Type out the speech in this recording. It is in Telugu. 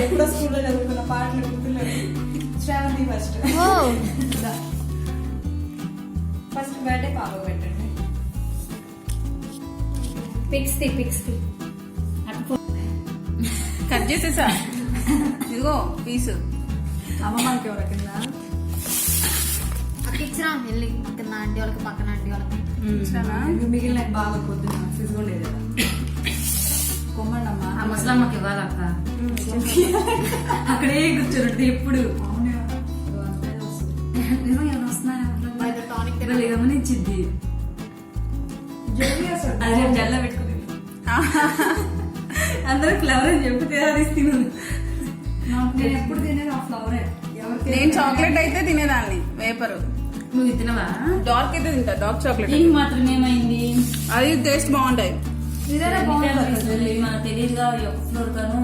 ఎప్పుడో స్కూల్లో చదువుకున్న పాటలు గుర్తులేదు. శ్రావంతి ఫస్ట్ బర్త్డే పాపకు పెట్టండి. పిక్స్ కట్ చేసేసా. ఇదిగో పీసు అమ్మమ్మకి ఎవరి కింద ఇచ్చినా వెళ్ళి కింద ఆంటీ వాళ్ళకి పక్కన ఆంటీ వాళ్ళకి మిగిలిన బాగా పొద్దున ఫిజ్ ఉండేది కొమ్మండమ్మా. ఆ ముసలమ్మకి ఇవ్వాలక్క. అక్కడే కూర్చోరు ఎప్పుడు. టానిక్ గమనించింది. అది రేపు జల్ల పెట్టుకుని అందరూ ఫ్లవర్ అని చెప్పితే అది తిను. నేను ఎప్పుడు తినేది ఆ ఫ్లవరే. నేను చాక్లెట్ అయితే తినేదాన్ని, వేపరు. నువ్వు తినవా? డార్క్ అయితే తింటా, డార్క్ చాక్లెట్. దీనికి మాత్రం ఏమైంది? అది టేస్ట్ బాగుంటాయి. ఇదేనా బాగుంటుంది. మనకు తెలియదుగా, ఒక ఫ్లోర్ గాను